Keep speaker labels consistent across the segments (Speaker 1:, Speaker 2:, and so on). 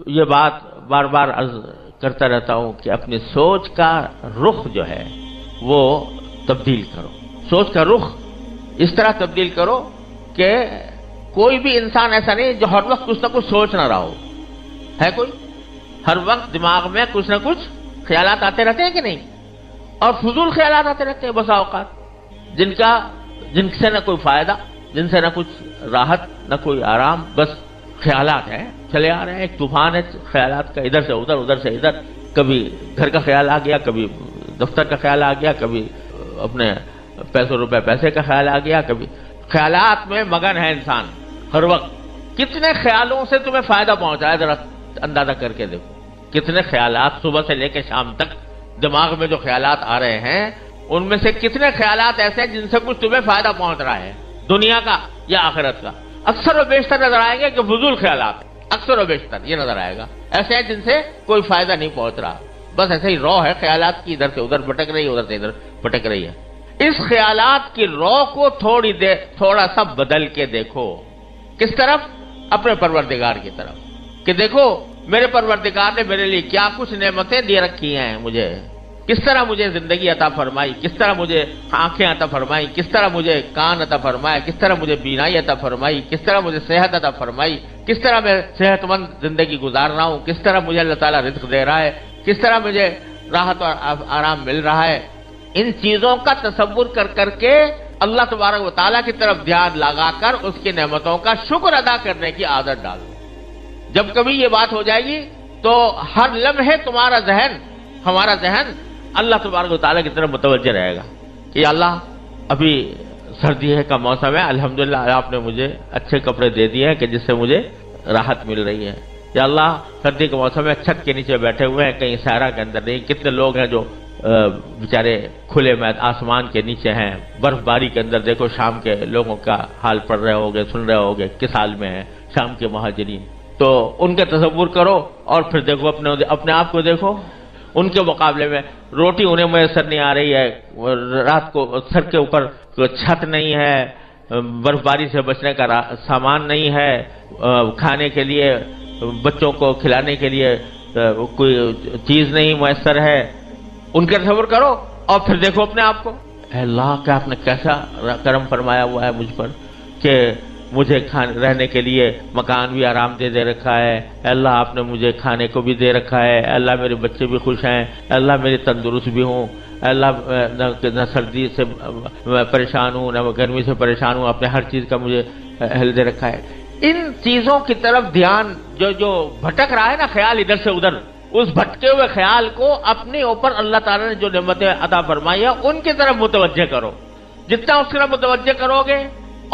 Speaker 1: یہ بات بار بار عرض کرتا رہتا ہوں کہ اپنی سوچ کا رخ جو ہے وہ تبدیل کرو. سوچ کا رخ اس طرح تبدیل کرو کہ کوئی بھی انسان ایسا نہیں جو ہر وقت کچھ نہ کچھ سوچ نہ رہا ہو. ہے کوئی؟ ہر وقت دماغ میں کچھ نہ کچھ خیالات آتے رہتے ہیں کہ نہیں؟ اور فضول خیالات آتے رہتے ہیں بسا اوقات، جن سے نہ کوئی فائدہ، جن سے نہ کچھ راحت، نہ کوئی آرام، بس خیالات ہیں چلے آ رہے ہیں. ایک طوفان ہے خیالات کا، ادھر سے ادھر، ادھر سے ادھر. کبھی گھر کا خیال آ گیا، کبھی دفتر کا خیال آ گیا، کبھی اپنے پیسے کا خیال آ گیا، کبھی خیالات میں مگن ہے انسان ہر وقت. کتنے خیالوں سے تمہیں فائدہ پہنچا ہے ذرا اندازہ کر کے دیکھو. کتنے خیالات صبح سے لے کے شام تک دماغ میں جو خیالات آ رہے ہیں، ان میں سے کتنے خیالات ایسے ہیں جن سے کچھ تمہیں فائدہ پہنچ رہا ہے دنیا کا یا آخرت کا؟ اکثر و بیشتر نظر آئیں گے کہ فضول خیالات، اکثر و بیشتر یہ نظر آئے گا ایسے ہیں جن سے کوئی فائدہ نہیں پہنچ رہا. بس ایسے ہی رو ہے خیالات کی، ادھر سے ادھر بھٹک رہی ہے، ادھر سے ادھر بھٹک رہی ہے. اس خیالات کی رو کو تھوڑا سا بدل کے دیکھو. کس طرف؟ اپنے پروردگار کی طرف. کہ دیکھو میرے پروردگار نے میرے لیے کیا کچھ نعمتیں دے رکھی ہیں مجھے، کس طرح مجھے زندگی عطا فرمائی، کس طرح مجھے آنکھیں عطا فرمائی، کس طرح مجھے کان عطا فرمایا، کس طرح مجھے بینائی عطا فرمائی، کس طرح مجھے صحت عطا فرمائی، کس طرح میں صحت مند زندگی گزار رہا ہوں، کس طرح مجھے اللہ تعالیٰ رزق دے رہا ہے، کس طرح مجھے راحت اور آرام مل رہا ہے. ان چیزوں کا تصور کر کے اللہ تبارک و تعالیٰ کی طرف دھیان لگا کر اس کی نعمتوں کا شکر ادا کرنے کی عادت ڈالو. جب کبھی یہ بات ہو جائے گی تو ہر لمحے ہمارا ذہن اللہ تبارک و تعالیٰ کی طرف متوجہ رہے گا کہ اللہ ابھی سردی کا موسم ہے، الحمدللہ آپ نے مجھے اچھے کپڑے دے دیے ہیں کہ جس سے مجھے راحت مل رہی ہے. یا اللہ سردی کے موسم میں چھت کے نیچے بیٹھے ہوئے ہیں، کہیں صحرا کے اندر نہیں. کتنے لوگ ہیں جو بیچارے کھلے میں آسمان کے نیچے ہیں، برف باری کے اندر. دیکھو شام کے لوگوں کا حال پڑھ رہے ہوگے، سن رہے ہوگے کس حال میں ہیں شام کے مہاجرین. تو ان کا تصور کرو اور پھر دیکھو اپنے آپ کو دیکھو. ان کے مقابلے میں روٹی انہیں میسر نہیں آ رہی ہے، رات کو سر کے اوپر چھت نہیں ہے، برف باری سے بچنے کا سامان نہیں ہے، کھانے کے لیے بچوں کو کھلانے کے لیے کوئی چیز نہیں میسر ہے. ان کا تصور کرو اور پھر دیکھو اپنے آپ کو. اے اللہ کیا آپ نے کیسا کرم فرمایا ہوا ہے مجھ پر کہ مجھے رہنے کے لیے مکان بھی آرام دے رکھا ہے. اے اللہ آپ نے مجھے کھانے کو بھی دے رکھا ہے. اے اللہ میرے بچے بھی خوش ہیں. اے اللہ میری تندرست بھی ہوں. اے اللہ نہ سردی سے پریشان ہوں نہ گرمی سے پریشان ہوں. آپ نے ہر چیز کا مجھے اہل دے رکھا ہے. ان چیزوں کی طرف دھیان جو بھٹک رہا ہے نا خیال ادھر سے ادھر، اس بھٹکے ہوئے خیال کو اپنے اوپر اللہ تعالیٰ نے جو نعمتیں عطا فرمائی ہے ان کی طرف متوجہ کرو. جتنا اس کی طرف متوجہ کرو گے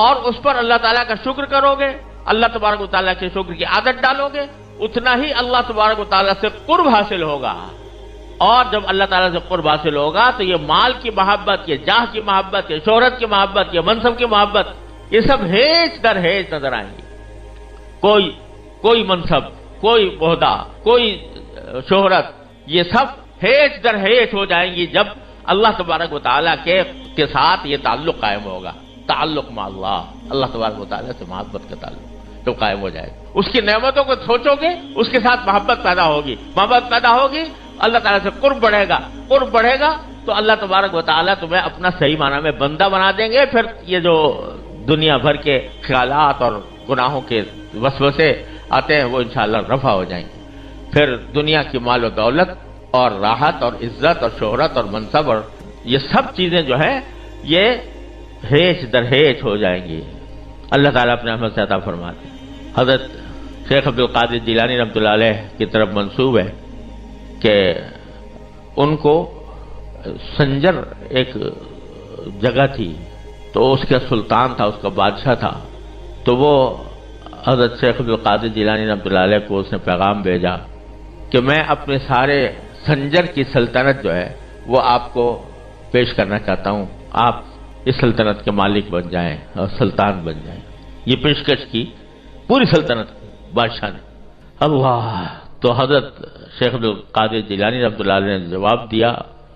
Speaker 1: اور اس پر اللہ تعالیٰ کا شکر کرو گے، اللہ تبارک و تعالیٰ کے شکر کی عادت ڈالو گے، اتنا ہی اللہ تبارک و تعالیٰ سے قرب حاصل ہوگا. اور جب اللہ تعالیٰ سے قرب حاصل ہوگا تو یہ مال کی محبت، یہ جاہ کی محبت، یہ شہرت کی محبت، یہ منصب کی محبت، یہ سب ہیچ در ہیچ نظر آئیں گی. کوئی منصب، کوئی عہدہ، کوئی شہرت، یہ سب ہیچ در ہیچ ہو جائیں گی جب اللہ تبارک و تعالیٰ کے ساتھ یہ تعلق قائم ہوگا. تعلق مع اللہ، اللہ تبارک و تعالیٰ سے محبت کا تعلق جو قائم ہو جائے گا. اس کی نعمتوں کو سوچو گے، اس کے ساتھ محبت پیدا ہوگی. محبت پیدا ہوگی، اللہ تعالیٰ سے قرب بڑھے گا. قرب بڑھے گا تو اللہ تبارک و تعالیٰ تمہیں اپنا صحیح معنی میں بندہ بنا دیں گے. پھر یہ جو دنیا بھر کے خیالات اور گناہوں کے وسوسے آتے ہیں وہ انشاءاللہ رفع ہو جائیں گے. پھر دنیا کی مال و دولت اور راحت اور عزت اور شہرت اور منصب اور یہ سب چیزیں جو ہیں یہ ہیچ در ہیچ ہو جائیں گی. اللہ تعالیٰ اپنے رحمت سے عطا فرماتے ہیں. حضرت شیخ عبدالقادر جیلانی رحمۃ اللہ علیہ کی طرف منسوب ہے کہ ان کو سنجر ایک جگہ تھی تو اس کا سلطان تھا، اس کا بادشاہ تھا. تو وہ حضرت شیخ عبدالقادر جیلانی رحمۃ اللہ علیہ کو اس نے پیغام بھیجا کہ میں اپنے سارے سنجر کی سلطنت جو ہے وہ آپ کو پیش کرنا چاہتا ہوں، آپ اس سلطنت کے مالک بن جائیں اور سلطان بن جائیں. یہ پیشکش کی پوری سلطنت بادشاہ نے. اللہ تو حضرت شیخ عبدالقادر جیلانی رحمۃ اللہ علیہ نے جواب دیا،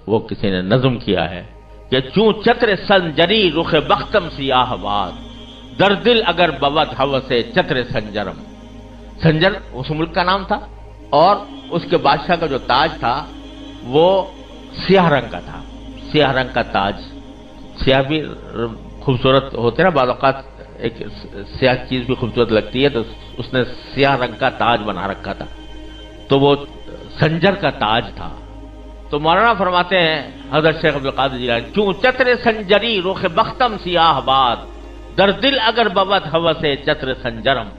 Speaker 1: وہ کسی نے نظم کیا ہے کہ چوں چتر سنجری رخ بختم سیاہ باد، در دل اگر بود ہوس چتر سنجرم. سنجر اس ملک کا نام تھا، اور اس کے بادشاہ کا جو تاج تھا وہ سیاہ رنگ کا تھا، سیاہ رنگ کا تاج. سیاہ بھی خوبصورت ہوتے نا بعض اوقات، ایک سیاہ چیز بھی خوبصورت لگتی ہے، تو اس نے سیاہ رنگ کا تاج بنا رکھا تھا، تو وہ سنجر کا تاج تھا. تو مولانا فرماتے ہیں حضرت شیخ عبدالقادر جیلانی، کیوں چتر سنجری رخ بختم سیاہ باد، در دل اگر بود ہوس چتر سنجرم،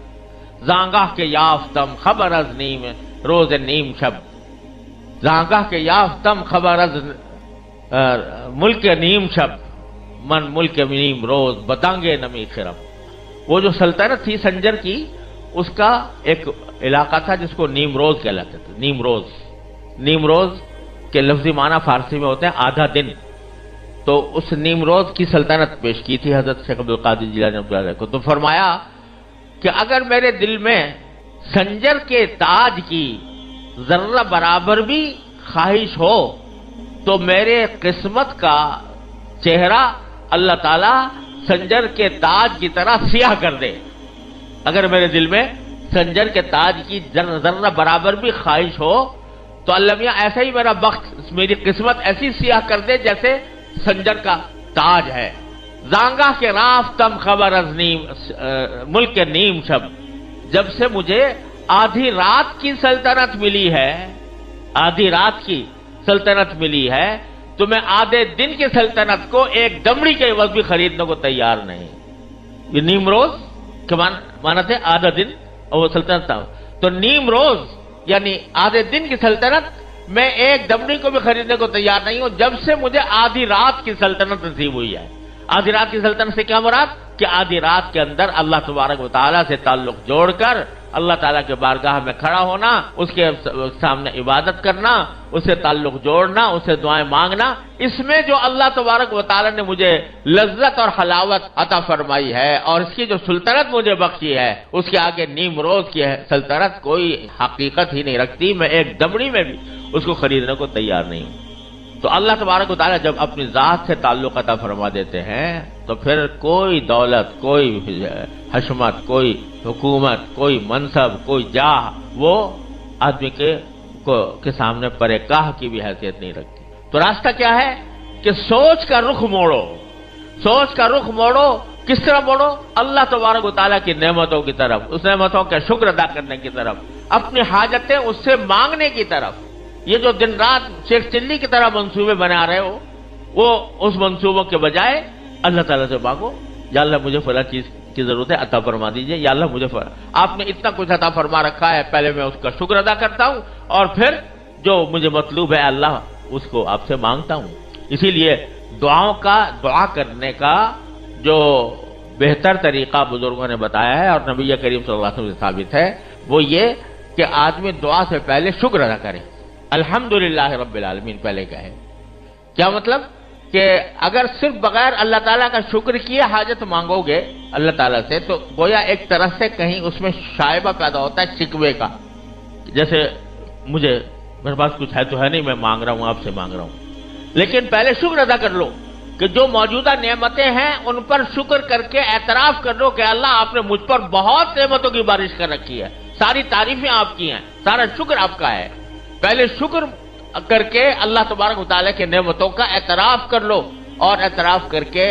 Speaker 1: زانگاہ کے یافتم خبر از نیم روز نیم شب، زانگاہ کے یافتم خبر از ملک نیم شب، من ملک نیم روز بدانگے نمی خرم. وہ جو سلطنت تھی سنجر کی، اس کا ایک علاقہ تھا جس کو نیم روز کہلاتے تھے. نیم روز، نیم روز کے لفظی معنی فارسی میں ہوتے ہیں آدھا دن. تو اس نیم روز کی سلطنت پیش کی تھی حضرت شیخ عبدالقادر جیلانی رحمۃ اللہ علیہ کو. تو فرمایا کہ اگر میرے دل میں سنجر کے تاج کی ذرہ برابر بھی خواہش ہو تو میرے قسمت کا چہرہ اللہ تعالیٰ سنجر کے تاج کی طرح سیاہ کر دے. اگر میرے دل میں سنجر کے تاج کی ذرہ برابر بھی خواہش ہو تو اللہ میاں ایسا ہی میرا بخت، میری قسمت ایسی سیاہ کر دے جیسے سنجر کا تاج ہے. زانگاہ کے رافتم خبر از نیم ملک نیم شب، جب سے مجھے آدھی رات کی سلطنت ملی ہے، آدھی رات کی سلطنت ملی ہے، تو میں آدھے دن کی سلطنت کو ایک دمڑی کے عوض بھی خریدنے کو تیار نہیں. یہ نیم روز کے معنی تھے آدھا دن، اور وہ سلطنت تھا. تو نیم روز یعنی آدھے دن کی سلطنت میں ایک دمڑی کو بھی خریدنے کو تیار نہیں ہوں، جب سے مجھے آدھی رات کی سلطنت نصیب ہوئی ہے. آدھی رات کی سلطنت سے کیا مراد؟ کہ آدھی رات کے اندر اللہ تبارک و تعالیٰ سے تعلق جوڑ کر اللہ تعالیٰ کے بارگاہ میں کھڑا ہونا، اس کے سامنے عبادت کرنا، اس سے تعلق جوڑنا، اس سے دعائیں مانگنا. اس میں جو اللہ تبارک و تعالیٰ نے مجھے لذت اور حلاوت عطا فرمائی ہے، اور اس کی جو سلطنت مجھے بخشی ہے، اس کے آگے نیم روز کی سلطنت کوئی حقیقت ہی نہیں رکھتی. میں ایک دمڑی میں بھی اس کو خریدنے کو تیار نہیں ہوں. تو اللہ تبارک و تعالیٰ جب اپنی ذات سے تعلق عطا فرما دیتے ہیں تو پھر کوئی دولت، کوئی حشمت، کوئی حکومت، کوئی منصب، کوئی جاہ وہ آدمی کے سامنے پرے کاہ کی بھی حیثیت نہیں رکھتی. تو راستہ کیا ہے کہ سوچ کا رخ موڑو. سوچ کا رخ موڑو. کس طرح موڑو؟ اللہ تبارک و تعالیٰ کی نعمتوں کی طرف، اس نعمتوں کا شکر ادا کرنے کی طرف، اپنی حاجتیں اس سے مانگنے کی طرف. یہ جو دن رات شیخ چلی کی طرح منصوبے بنا رہے ہو، وہ اس منصوبوں کے بجائے اللہ تعالیٰ سے مانگو، یا اللہ مجھے فلاں چیز کی ضرورت ہے عطا فرما دیجئے، یا اللہ مجھے آپ نے اتنا کچھ عطا فرما رکھا ہے، پہلے میں اس کا شکر ادا کرتا ہوں، اور پھر جو مجھے مطلوب ہے اللہ اس کو آپ سے مانگتا ہوں. اسی لیے دعا کرنے کا جو بہتر طریقہ بزرگوں نے بتایا ہے اور نبی کریم صلی اللہ علیہ وسلم سے ثابت ہے، وہ یہ کہ آدمی دعا سے پہلے شکر ادا کرے. الحمدللہ رب العالمین پہلے کہے. کیا مطلب؟ کہ اگر صرف بغیر اللہ تعالیٰ کا شکر کیے حاجت مانگو گے اللہ تعالیٰ سے، تو گویا ایک طرح سے کہیں اس میں شائبہ پیدا ہوتا ہے شکوے کا. جیسے میرے پاس کچھ ہے تو ہے نہیں، میں مانگ رہا ہوں، آپ سے مانگ رہا ہوں. لیکن پہلے شکر ادا کر لو کہ جو موجودہ نعمتیں ہیں ان پر شکر کر کے اعتراف کر لو کہ اللہ آپ نے مجھ پر بہت نعمتوں کی بارش کر رکھی ہے، ساری تعریفیں آپ کی ہیں، سارا شکر آپ کا ہے. پہلے شکر کر کے اللہ تبارک و تعالیٰ کے نعمتوں کا اعتراف کر لو، اور اعتراف کر کے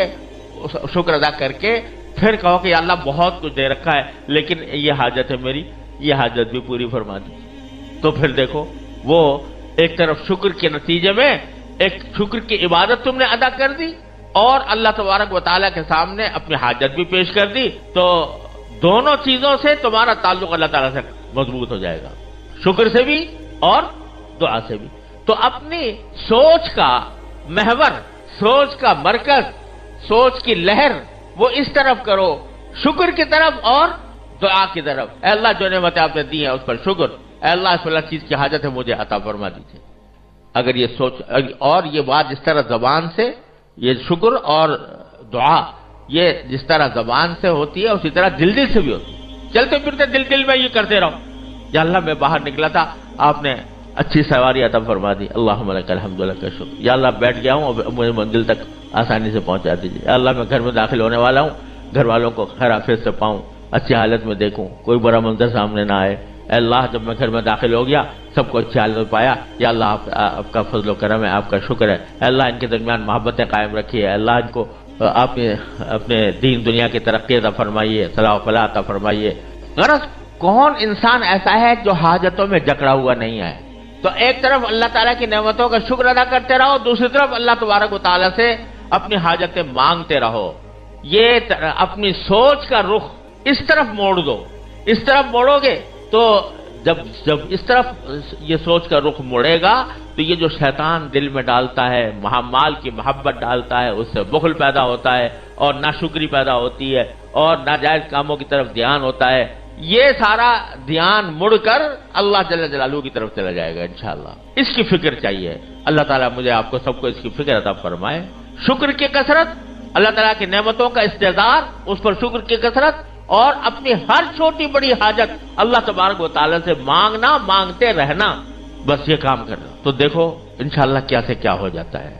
Speaker 1: شکر ادا کر کے پھر کہو کہ اللہ بہت کچھ دے رکھا ہے لیکن یہ حاجت ہے میری، یہ حاجت بھی پوری فرما دی. تو پھر دیکھو وہ ایک طرف شکر کے نتیجے میں ایک شکر کی عبادت تم نے ادا کر دی، اور اللہ تبارک و تعالیٰ کے سامنے اپنی حاجت بھی پیش کر دی. تو دونوں چیزوں سے تمہارا تعلق اللہ تعالیٰ سے مضبوط ہو جائے گا، شکر سے بھی اور دعا سے بھی. تو اپنی سوچ کا محور، سوچ کا مرکز، سوچ کی لہر وہ اس طرف کرو، شکر کی طرف اور دعا کی طرف. اے اللہ جو نعمتیں آپ نے دی ہیں اس پر شکر، اے اللہ فلاں چیز کی حاجت ہے مجھے عطا فرما دیجیے. اگر یہ سوچ اور یہ بات جس طرح زبان سے، یہ شکر اور دعا یہ جس طرح زبان سے ہوتی ہے اسی طرح دل سے بھی ہوتی ہے. چلتے پھرتے دل میں یہ کرتے رہو، یا اللہ میں باہر نکلا تھا آپ نے اچھی سواری عطا فرما دی، اللہم لک الحمد لک الشکر. یا اللہ بیٹھ گیا ہوں مجھے منزل تک آسانی سے پہنچا دیجیے. یا اللہ میں گھر میں داخل ہونے والا ہوں، گھر والوں کو خیر عافیت سے پاؤں، اچھی حالت میں دیکھوں، کوئی برا منظر سامنے نہ آئے. اے اللہ جب میں گھر میں داخل ہو گیا سب کو اچھا حال میں پایا، یا اللہ آپ کا فضل و کرم ہے، آپ کا شکر ہے، اے اللہ ان کے درمیان محبتیں قائم رکھیے، اے اللہ ان کو آپ اپنے دین دنیا کی ترقی عطا فرمائیے، صلاح و فلاح عطا فرمائیے۔ غرض کون انسان ایسا ہے جو حاجتوں میں جکڑا ہوا نہیں ہے؟ تو ایک طرف اللہ تعالیٰ کی نعمتوں کا شکر ادا کرتے رہو، دوسری طرف اللہ تبارک و تعالیٰ سے اپنی حاجتیں مانگتے رہو۔ یہ اپنی سوچ کا رخ اس طرف موڑ دو، اس طرف موڑو گے تو جب اس طرف یہ سوچ کا رخ مڑے گا تو یہ جو شیطان دل میں ڈالتا ہے، مال کی محبت ڈالتا ہے، اس سے بخل پیدا ہوتا ہے اور ناشکری پیدا ہوتی ہے اور ناجائز کاموں کی طرف دھیان ہوتا ہے، یہ سارا دھیان مڑ کر اللہ جل جلالہ کی طرف چلا جائے گا انشاءاللہ۔ اس کی فکر چاہیے، اللہ تعالیٰ مجھے آپ کو سب کو اس کی فکر عطا فرمائے۔ شکر کی کثرت، اللہ تعالیٰ کی نعمتوں کا استحضار، اس پر شکر کی کثرت، اور اپنی ہر چھوٹی بڑی حاجت اللہ تبارک و تعالیٰ سے مانگنا، مانگتے رہنا، بس یہ کام کرنا، تو دیکھو انشاءاللہ کیا سے کیا ہو جاتا ہے۔